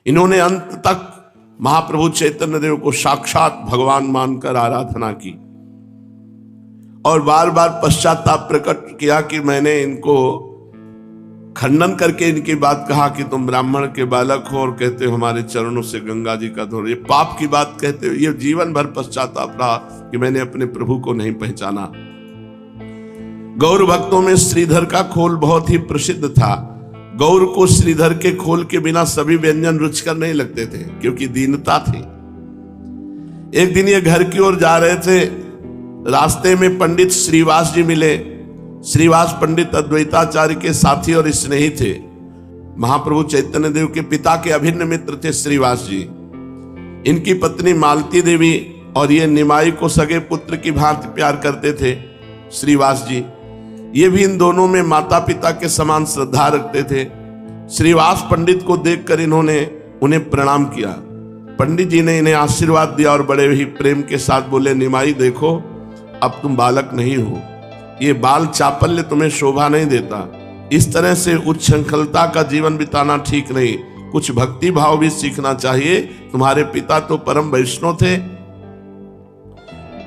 इन्होंने अंत तक महाप्रभु चैतन्य देव को साक्षात भगवान मानकर आराधना की और बार बार पश्चाताप प्रकट किया कि मैंने इनको खंडन करके इनकी बात कहा कि तुम ब्राह्मण के बालक हो और कहते हो हमारे चरणों से गंगा जी का धो, ये पाप की बात कहते हो। ये जीवन भर पश्चाताप रहा कि मैंने अपने प्रभु को नहीं पहचाना। गौर भक्तों में श्रीधर का खोल बहुत ही प्रसिद्ध था। गौर को श्रीधर के खोल के बिना सभी व्यंजन रुचिकर नहीं लगते थे, क्योंकि दीनता थी। एक दिन ये घर की ओर जा रहे थे, रास्ते में पंडित श्रीवास जी मिले। श्रीवास पंडित अद्वैताचार्य के साथी और स्नेही थे। महाप्रभु चैतन्य देव के पिता के अभिन्न मित्र थे श्रीवास जी। इनकी पत्नी मालती देवी और ये निमाई को सगे पुत्र की भांति प्यार करते थे श्रीवास जी। ये भी इन दोनों में माता पिता के समान श्रद्धा रखते थे। श्रीवास पंडित को देखकर इन्होंने उन्हें प्रणाम किया। पंडित जी ने इन्हें आशीर्वाद दिया और बड़े ही प्रेम के साथ बोले, निमाई देखो, अब तुम बालक नहीं हो, ये बाल चापल्य तुम्हें शोभा नहीं देता। इस तरह से उच्छृंखलता का जीवन बिताना ठीक नहीं, कुछ भक्ति भाव भी सीखना चाहिए। तुम्हारे पिता तो परम वैष्णव थे।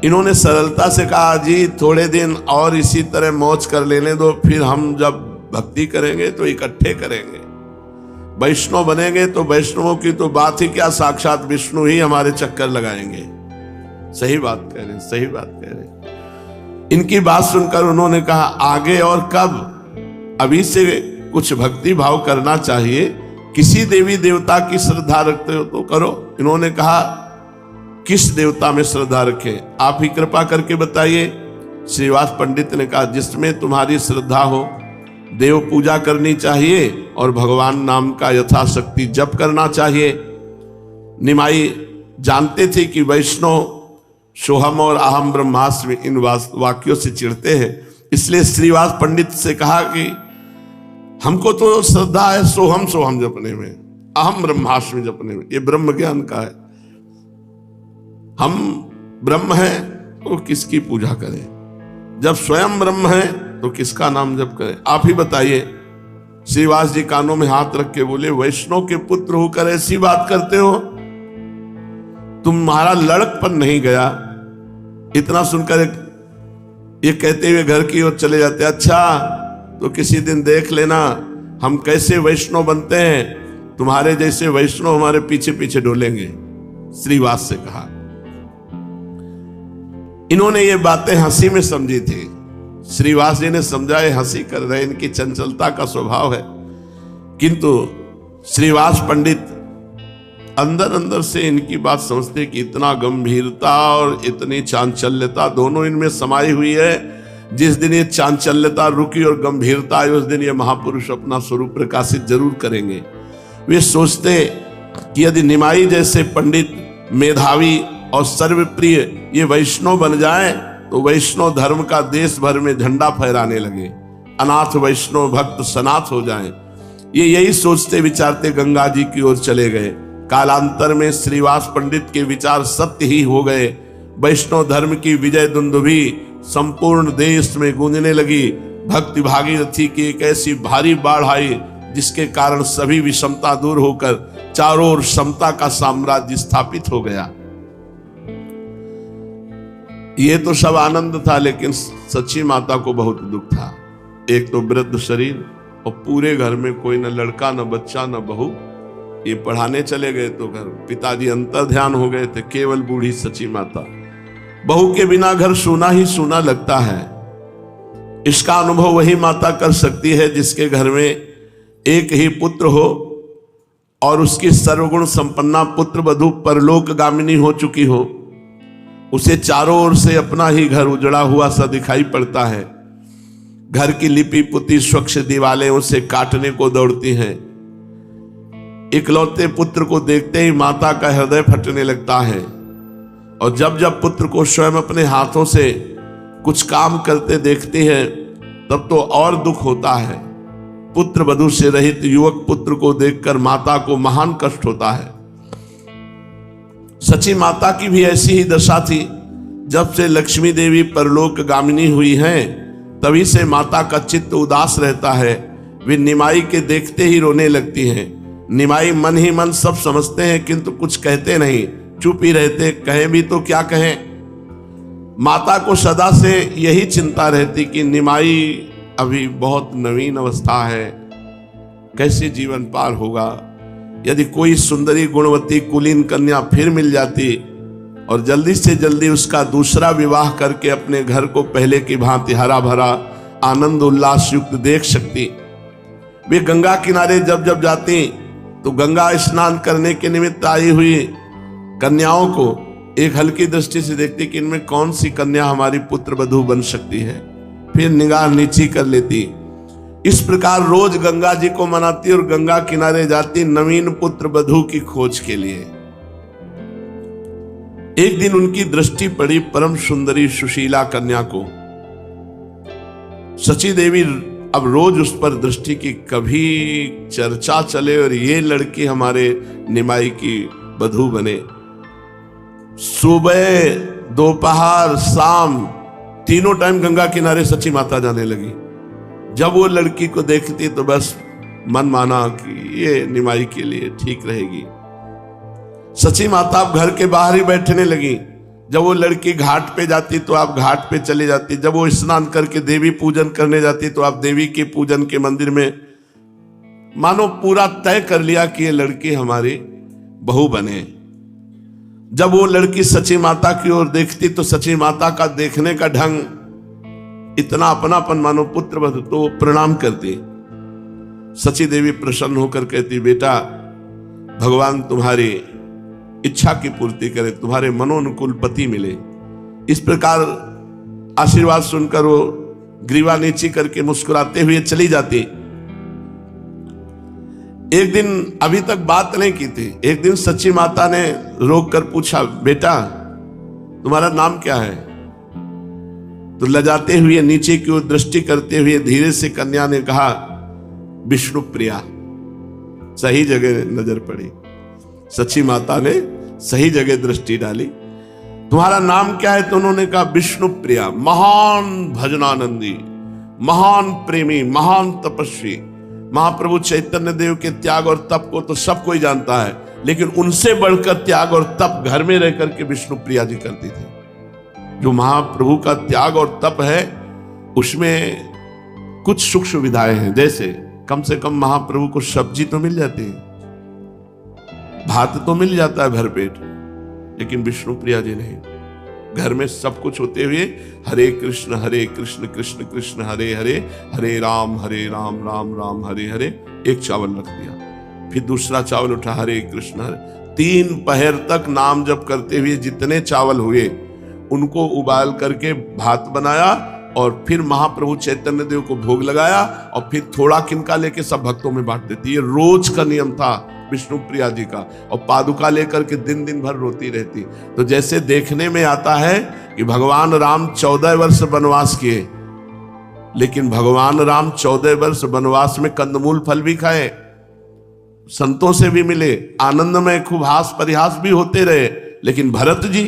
इन्होंने सरलता से कहा, जी थोड़े दिन और इसी तरह मौज कर लेने दो, फिर हम जब भक्ति करेंगे तो इकट्ठे करेंगे। वैष्णव बनेंगे तो वैष्णवों की तो बात ही क्या, साक्षात विष्णु ही हमारे चक्कर लगाएंगे। सही बात कह रहे, सही बात कह रहे। इनकी बात सुनकर उन्होंने कहा, आगे और कब, अभी से कुछ भक्ति भाव करना चाहिए। किसी देवी देवता की श्रद्धा रखते हो तो करो। इन्होंने कहा, किस देवता में श्रद्धा रखें, आप ही कृपा करके बताइए। श्रीवास पंडित ने कहा, जिसमें तुम्हारी श्रद्धा हो। देव पूजा करनी चाहिए और भगवान नाम का यथाशक्ति जप करना चाहिए। निमाई जानते थे कि वैष्णव सोहम और अहम ब्रह्मास्मि इन वाक्यों से चिढ़ते हैं, इसलिए श्रीवास पंडित से कहा कि हमको तो श्रद्धा है सोहम सोहम जपने में, अहम ब्रह्मास्मि जपने में, ये ब्रह्म ज्ञान का है। हम ब्रह्म हैं तो किसकी पूजा करें, जब स्वयं ब्रह्म है तो किसका नाम जप करें, आप ही बताइए। श्रीवास जी कानों में हाथ रख के बोले, वैष्णव के पुत्र होकर ऐसी बात करते हो, तुम्हारा लड़कपन नहीं गया। इतना सुनकर ये कहते हुए घर की ओर चले जाते। अच्छा तो किसी दिन देख लेना हम कैसे वैष्णव बनते हैं, तुम्हारे जैसे वैष्णव हमारे पीछे पीछे डोलेंगे, श्रीवास से कहा। इन्होंने ये बातें हंसी में समझी थी। श्रीवास जी ने समझा ये हंसी कर रहे, इनकी चंचलता का स्वभाव है। किंतु श्रीवास पंडित अंदर अंदर से इनकी बात समझते कि इतना गंभीरता और इतनी चांचल्यता दोनों इनमें समाई हुई है। जिस दिन ये चांचल्यता रुकी और गंभीरता आई, उस दिन ये महापुरुष अपना स्वरूप प्रकाशित जरूर करेंगे। वे सोचते कि यदि निमाई जैसे पंडित, मेधावी और सर्वप्रिय ये वैष्णव बन जाए तो वैष्णव धर्म का देश भर में झंडा फहराने लगे, अनाथ वैष्णव भक्त सनाथ हो जाएं। ये यही सोचते विचारते गंगा जी की ओर चले गए। कालांतर में श्रीवास पंडित के विचार सत्य ही हो गए। वैष्णव धर्म की विजय दुंदुभी संपूर्ण देश में गूंजने लगी। भक्ति भागीरथी की एक ऐसी भारी बाढ़ आई जिसके कारण सभी विषमता दूर होकर चारों ओर समता का साम्राज्य स्थापित हो गया। ये तो सब आनंद था, लेकिन सच्ची माता को बहुत दुख था। एक तो वृद्ध शरीर और पूरे घर में कोई न लड़का न बच्चा न बहू। ये पढ़ाने चले गए तो घर पिताजी अंतर ध्यान हो गए थे, केवल बूढ़ी सची माता। बहू के बिना घर सूना ही सूना लगता है। इसका अनुभव वही माता कर सकती है जिसके घर में एक ही पुत्र हो और उसकी सर्वगुण संपन्ना पुत्र वधू परलोक गामिनी हो चुकी हो। उसे चारों ओर से अपना ही घर उजड़ा हुआ सा दिखाई पड़ता है। घर की लिपि पुती स्वच्छ दीवारें उसे काटने को दौड़ती हैं। इकलौते पुत्र को देखते ही माता का हृदय फटने लगता है, और जब जब पुत्र को स्वयं अपने हाथों से कुछ काम करते देखती है तब तो और दुख होता है। पुत्र वधू से रहित युवक पुत्र को देखकर माता को महान कष्ट होता है। सची माता की भी ऐसी ही दशा थी। जब से लक्ष्मी देवी परलोक गामिनी हुई हैं, तभी से माता का चित्त उदास रहता है। वे निमाई के देखते ही रोने लगती हैं। निमाई मन ही मन सब समझते हैं किंतु कुछ कहते नहीं, चुप ही रहते, कहें भी तो क्या कहें। माता को सदा से यही चिंता रहती कि निमाई अभी बहुत नवीन अवस्था है, कैसे जीवन पार होगा। यदि कोई सुंदरी गुणवती कुलीन कन्या फिर मिल जाती और जल्दी से जल्दी उसका दूसरा विवाह करके अपने घर को पहले की भांति हरा भरा आनंद उल्लास युक्त देख सकती। वे गंगा किनारे जब जब जाती तो गंगा स्नान करने के निमित्त आई हुई कन्याओं को एक हल्की दृष्टि से देखती कि इनमें कौन सी कन्या हमारी पुत्र वधू बन सकती है, फिर निगाह नीची कर लेती। इस प्रकार रोज गंगा जी को मनाती और गंगा किनारे जाती नवीन पुत्र वधू की खोज के लिए। एक दिन उनकी दृष्टि पड़ी परम सुंदरी सुशीला कन्या को। सची देवी अब रोज उस पर दृष्टि की कभी चर्चा चले और ये लड़की हमारे निमाई की वधू बने। सुबह दोपहर शाम तीनों टाइम गंगा किनारे सची माता जाने लगी। जब वो लड़की को देखती तो बस मन माना कि ये निमाई के लिए ठीक रहेगी। सची माता अब घर के बाहर ही बैठने लगी। जब वो लड़की घाट पे जाती तो आप घाट पे चली जाती, जब वो स्नान करके देवी पूजन करने जाती तो आप देवी के पूजन के मंदिर में, मानो पूरा तय कर लिया कि ये लड़की हमारी बहू बने। जब वो लड़की सची माता की ओर देखती तो सची माता का देखने का ढंग इतना अपनापन, मानो पुत्र वधू, तो प्रणाम करती। सची देवी प्रसन्न होकर कहती, बेटा भगवान तुम्हारी इच्छा की पूर्ति करे, तुम्हारे मनोनुकूल पति मिले। इस प्रकार आशीर्वाद सुनकर वो ग्रीवा नीची करके मुस्कुराते हुए चली जाती। एक दिन, अभी तक बात नहीं की थी, एक दिन सची माता ने रोक कर पूछा, बेटा तुम्हारा नाम क्या है? तो लजाते हुए नीचे की ओर दृष्टि करते हुए धीरे से कन्या ने कहा, विष्णु प्रिया। सही जगह नजर पड़ी, सची माता ने सही जगह दृष्टि डाली। तुम्हारा नाम क्या है? तो उन्होंने कहा विष्णु प्रिया। महान भजनानंदी, महान प्रेमी, महान तपस्वी महाप्रभु चैतन्य देव के त्याग और तप को तो सब कोई जानता है, लेकिन उनसे बढ़कर त्याग और तप घर में रह करके विष्णु प्रिया जी करती थी। जो महाप्रभु का त्याग और तप है उसमें कुछ सुख सुविधाएं हैं, जैसे कम से कम महाप्रभु को सब्जी तो मिल जाती है, भात तो मिल जाता है भरपेट, लेकिन विष्णु प्रिया जी नहीं। घर में सब कुछ होते हुए हरे कृष्ण कृष्ण कृष्ण हरे हरे, हरे राम राम राम हरे हरे, एक चावल रख दिया, फिर दूसरा चावल उठा, हरे कृष्ण हरे। 3 पहर तक नाम जप करते हुए जितने चावल हुए उनको उबाल करके भात बनाया और फिर महाप्रभु चैतन्य देव को भोग लगाया और फिर थोड़ा किनका लेके सब भक्तों में बांट देती। ये रोज का नियम था विष्णु प्रिया जी का। और पादुका लेकर के दिन दिन भर रोती रहती। तो जैसे देखने में आता है कि भगवान राम 14 वर्ष वनवास किए, लेकिन भगवान राम 14 वर्ष वनवास में कंदमूल फल भी खाए, संतों से भी मिले, आनंद में खूब हास परिहास भी होते रहे, लेकिन भरत जी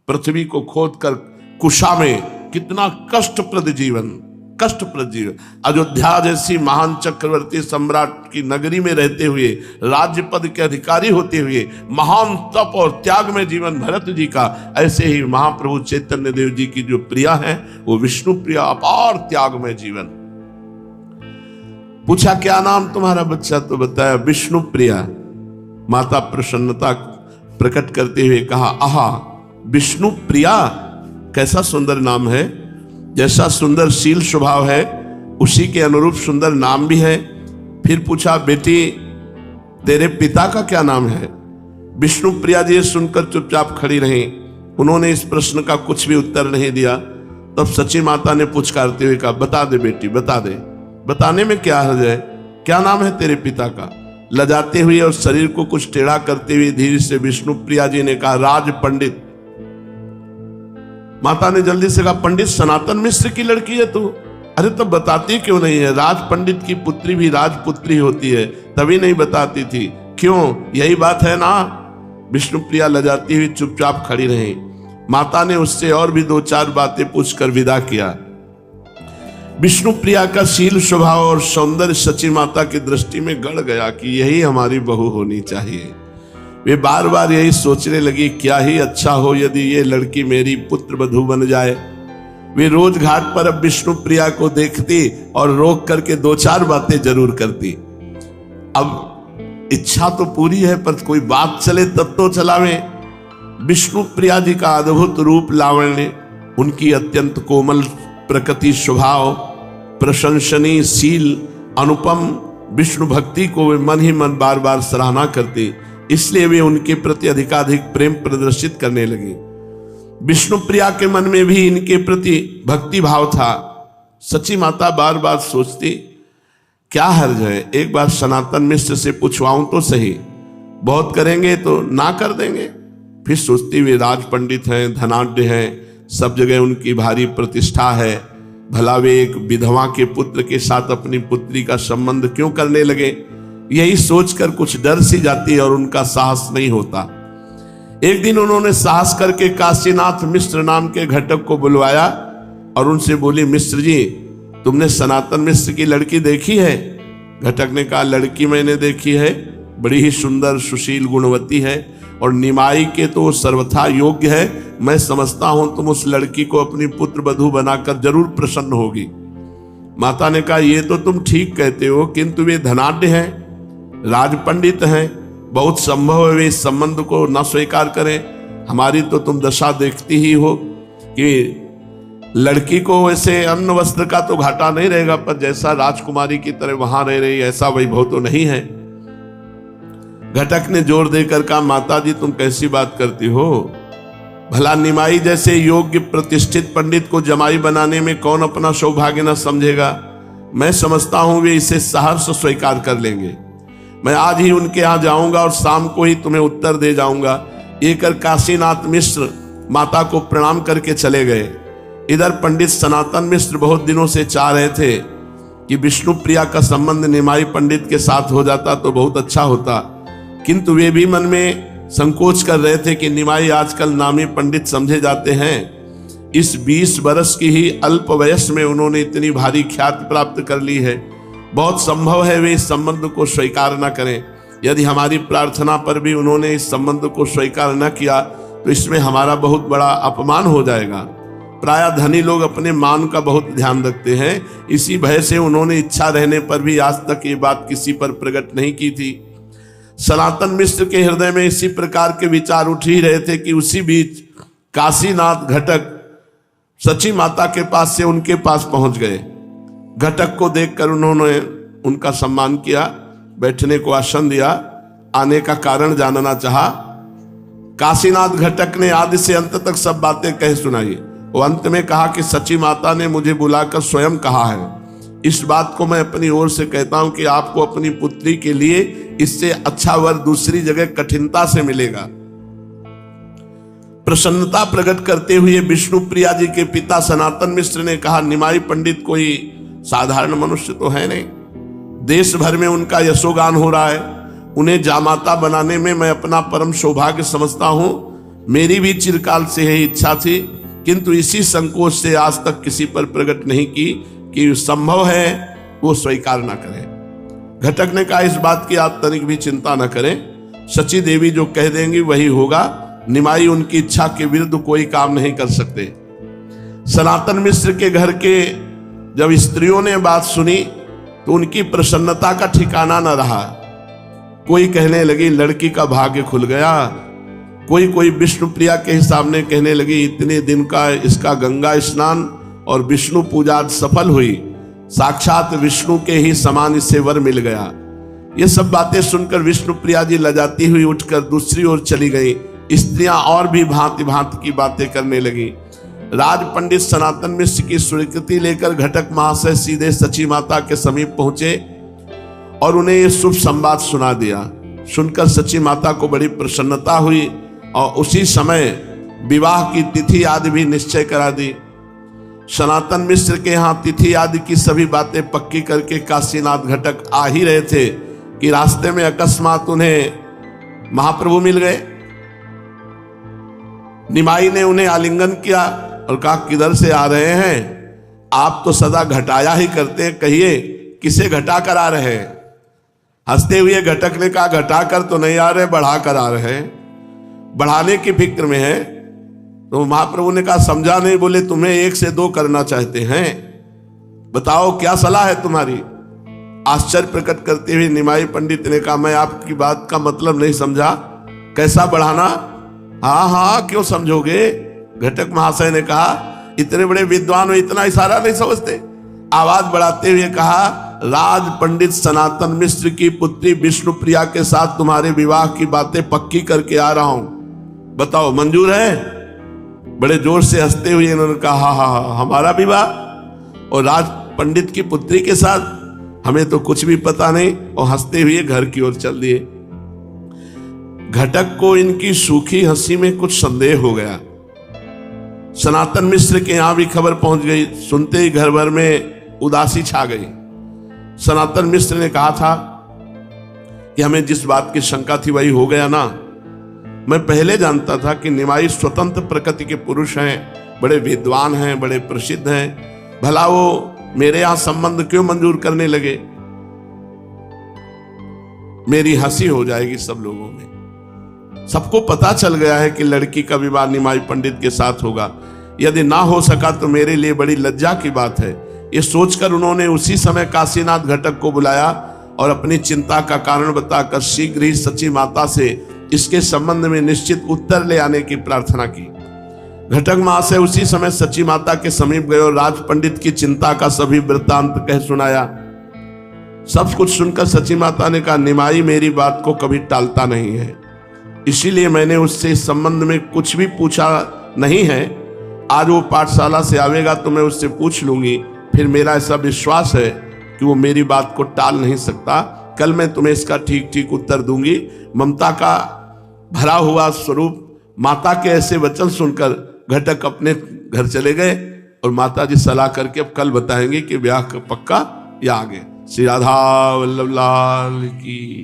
पृथ्वी को खोद कर कुशा में कितना कष्टप्रद जीवन, अयोध्या जैसी महान चक्रवर्ती सम्राट की नगरी में रहते हुए, राज्य पद के अधिकारी होते हुए महान तप और त्याग में जीवन भरत जी का, ऐसे ही महाप्रभु चैतन्य देव जी की जो प्रिया है वो विष्णु प्रिया, अपार त्याग में जीवन। पूछा क्या नाम तुम्हारा बच्चा? तो बताया विष्णु प्रिया। माता प्रसन्नता प्रकट करते हुए कहा, आहा विष्णु प्रिया, कैसा सुंदर नाम है। जैसा सुंदर शील स्वभाव है उसी के अनुरूप सुंदर नाम भी है। फिर पूछा बेटी तेरे पिता का क्या नाम है? विष्णु प्रिया जी सुनकर चुपचाप खड़ी रही, उन्होंने इस प्रश्न का कुछ भी उत्तर नहीं दिया। तब सची माता ने पुचकारते हुए कहा, बता दे बेटी बता दे, बताने में क्या हर्ज है, क्या नाम है तेरे पिता का? लजाते हुए और शरीर को कुछ टेढ़ा करते हुए धीरे से विष्णु प्रिया जी ने कहा, राज पंडित। माता ने जल्दी से कहा, पंडित सनातन मिश्र की लड़की है तू? अरे तब बताती क्यों नहीं है? राज पंडित की पुत्री भी राजपुत्री होती है, तभी नहीं बताती थी, क्यों? यही बात है ना। विष्णु प्रिया लजाती हुई चुपचाप खड़ी रही। माता ने उससे और भी 2-4 बातें पूछकर विदा किया। विष्णु प्रिया का शील स्वभाव और सौंदर्य सची माता की दृष्टि में गड़ गया कि यही हमारी बहू होनी चाहिए। वे बार बार यही सोचने लगी, क्या ही अच्छा हो यदि ये लड़की मेरी पुत्र वधू बन जाए। वे रोज घाट पर अब विष्णु प्रिया को देखती और रोक करके दो चार बातें जरूर करती। अब इच्छा तो पूरी है पर कोई बात चले तब तो चलावे। विष्णु प्रिया जी का अद्भुत रूप लावण्य, उनकी अत्यंत कोमल प्रकृति स्वभाव, प्रशंसनीय शील, अनुपम विष्णु भक्ति को वे मन ही मन बार बार सराहना करती। इसलिए वे उनके प्रति अधिकाधिक प्रेम प्रदर्शित करने लगी। विष्णु प्रिया के मन में भी इनके प्रति भक्ति भाव था। सची माता बार बार सोचती, क्या हर्ज है, एक बार सनातन मिश्र से पूछवाऊं तो सही, बहुत करेंगे तो ना कर देंगे। फिर सोचती, वे राज पंडित हैं, धनाढ्य हैं, सब जगह उनकी भारी प्रतिष्ठा है, भला वे एक विधवा के पुत्र के साथ अपनी पुत्री का संबंध क्यों करने लगे। यही सोचकर कुछ डर सी जाती और उनका साहस नहीं होता। एक दिन उन्होंने साहस करके काशीनाथ मिश्र नाम के घटक को बुलवाया और उनसे बोली, मिश्र जी, तुमने सनातन मिश्र की लड़की देखी है? घटक ने कहा, लड़की मैंने देखी है, बड़ी ही सुंदर सुशील गुणवती है और निमाई के तो सर्वथा योग्य है। मैं समझता हूं तुम उस लड़की को अपनी पुत्र वधू बनाकर जरूर प्रसन्न होगी। माता ने कहा, ये तो तुम ठीक कहते हो, किंतु वे धनाढ्य हैं, राज पंडित हैं, बहुत संभव है वे इस संबंध को न स्वीकार करें। हमारी तो तुम दशा देखती ही हो कि लड़की को वैसे अन्न वस्त्र का तो घाटा नहीं रहेगा, पर जैसा राजकुमारी की तरह वहां रह रही ऐसा वैभव तो नहीं है। घटक ने जोर देकर कहा, माता जी तुम कैसी बात करती हो, भला निमाई जैसे योग्य प्रतिष्ठित पंडित को जमाई बनाने में कौन अपना सौभाग्य न समझेगा। मैं समझता हूं वे इसे सहर्ष स्वीकार कर लेंगे। मैं आज ही उनके यहाँ जाऊंगा और शाम को ही तुम्हें उत्तर दे जाऊंगा। ये कर काशीनाथ मिश्र माता को प्रणाम करके चले गए। इधर पंडित सनातन मिश्र बहुत दिनों से चाह रहे थे कि विष्णु प्रिया का संबंध निमाई पंडित के साथ हो जाता तो बहुत अच्छा होता, किंतु वे भी मन में संकोच कर रहे थे कि निमाई आजकल नामी पंडित समझे जाते हैं। इस 20 वर्ष की ही अल्प वयस में उन्होंने इतनी भारी ख्याति प्राप्त कर ली है, बहुत संभव है वे इस संबंध को स्वीकार न करें। यदि हमारी प्रार्थना पर भी उन्होंने इस संबंध को स्वीकार न किया तो इसमें हमारा बहुत बड़ा अपमान हो जाएगा। प्रायः धनी लोग अपने मान का बहुत ध्यान रखते हैं, इसी भय से उन्होंने इच्छा रहने पर भी आज तक ये बात किसी पर प्रकट नहीं की थी। सनातन मिश्र के हृदय में इसी प्रकार के विचार उठ ही रहे थे कि उसी बीच काशीनाथ घटक सची माता के पास से उनके पास पहुंच गए। घटक को देखकर उन्होंने उनका सम्मान किया, बैठने को आसन दिया, आने का कारण जानना चाहा। काशीनाथ घटक ने आदि से अंत तक सब बातें कह सुनाई। वो अंत में कहा कि सची माता ने मुझे बुलाकर स्वयं कहा है, इस बात को मैं अपनी ओर से कहता हूं कि आपको अपनी पुत्री के लिए इससे अच्छा वर दूसरी जगह कठिनता से मिलेगा। प्रसन्नता प्रकट करते हुए विष्णु प्रिया जी के पिता सनातन मिश्र ने कहा, निमाई पंडित कोई साधारण मनुष्य तो है नहीं, देश भर में उनका यशोगान हो रहा है। उन्हें जामाता बनाने में मैं अपना परम सौभाग्य समझता हूं। मेरी भी चिरकाल से यही इच्छा थी, किंतु इसी संकोच से आज तक किसी पर प्रकट नहीं की कि संभव है वो स्वीकार ना करें। घटक ने कहा, इस बात की आप तनिक भी चिंता न करें, सची देवी जो कह देंगी वही होगा। निमाई उनकी इच्छा के विरुद्ध कोई काम नहीं कर सकते। सनातन मिश्र के घर के जब स्त्रियों ने बात सुनी तो उनकी प्रसन्नता का ठिकाना न रहा। कोई कहने लगी लड़की का भाग्य खुल गया, कोई विष्णु प्रिया के सामने कहने लगी इतने दिन का इसका गंगा स्नान और विष्णु पूजा सफल हुई, साक्षात विष्णु के ही समान इसे वर मिल गया। ये सब बातें सुनकर विष्णु प्रिया जी लजाती हुई उठकर दूसरी ओर चली गई। स्त्रियां और भी भांति भांति की बातें करने लगी। राज पंडित सनातन मिश्र की स्वीकृति लेकर घटक महाशय सीधे सची माता के समीप पहुंचे और उन्हें यह शुभ संवाद सुना दिया। सुनकर सची माता को बड़ी प्रसन्नता हुई और उसी समय विवाह की तिथि आदि भी निश्चय करा दी। सनातन मिश्र के यहाँ तिथि आदि की सभी बातें पक्की करके काशीनाथ घटक आ ही रहे थे कि रास्ते में अकस्मात उन्हें महाप्रभु मिल गए। निमाई ने उन्हें आलिंगन किया और कहा, किधर से आ रहे हैं? आप तो सदा घटाया ही करते हैं, कहिए किसे घटा कर आ रहे हैं? हंसते हुए घटक ने कहा घटा कर तो नहीं आ रहे, बढ़ा कर आ रहे हैं, बढ़ाने की फिक्र में है। तो महाप्रभु ने कहा समझा नहीं, बोले तुम्हें 1 से 2 करना चाहते हैं, बताओ क्या सलाह है तुम्हारी? आश्चर्य प्रकट करते हुए निमाई पंडित ने कहा मैं आपकी बात का मतलब नहीं समझा, कैसा बढ़ाना? हाँ हाँ क्यों समझोगे? घटक महाशय ने कहा इतने बड़े विद्वान हो, इतना इशारा नहीं समझते? आवाज बढ़ाते हुए कहा राज पंडित सनातन मिश्र की पुत्री विष्णुप्रिया के साथ तुम्हारे विवाह की बातें पक्की करके आ रहा हूं, बताओ मंजूर है? बड़े जोर से हंसते हुए इन्होंने कहा हाँ हमारा विवाह और राज पंडित की पुत्री के साथ? हमें तो कुछ भी पता नहीं। और हंसते हुए घर की ओर चल दिए। घटक को इनकी सूखी हंसी में कुछ संदेह हो गया। सनातन मिश्र के यहां भी खबर पहुंच गई। सुनते ही घर भर में उदासी छा गई। सनातन मिश्र ने कहा था कि हमें जिस बात की शंका थी वही हो गया ना। मैं पहले जानता था कि निमाई स्वतंत्र प्रकृति के पुरुष हैं, बड़े विद्वान हैं, बड़े प्रसिद्ध हैं, भला वो मेरे यहां संबंध क्यों मंजूर करने लगे? मेरी हंसी हो जाएगी सब लोगों में। सबको पता चल गया है कि लड़की का विवाह निमाई पंडित के साथ होगा। यदि ना हो सका तो मेरे लिए बड़ी लज्जा की बात है। ये सोचकर उन्होंने उसी समय काशीनाथ घटक को बुलाया और अपनी चिंता का कारण बताकर शीघ्र ही सची माता से इसके संबंध में निश्चित उत्तर ले आने की प्रार्थना की। घटक महाशय उसी समय सची माता के समीप गए और राज पंडित की चिंता का सभी वृत्तांत कह सुनाया। सब कुछ सुनकर सची माता ने कहा निमाई मेरी बात को कभी टालता नहीं है, इसीलिए मैंने उससे इस संबंध में कुछ भी पूछा नहीं है। आज वो पाठशाला से आवेगा तो मैं उससे पूछ लूंगी। फिर मेरा ऐसा विश्वास है कि वो मेरी बात को टाल नहीं सकता। कल मैं तुम्हें इसका ठीक ठीक उत्तर दूंगी। ममता का भरा हुआ स्वरूप माता के ऐसे वचन सुनकर घटक अपने घर चले गए और माता जी सलाह करके अब कल बताएंगे कि ब्याह पक्का या आगे। श्री राधा वल्लभ लाल की।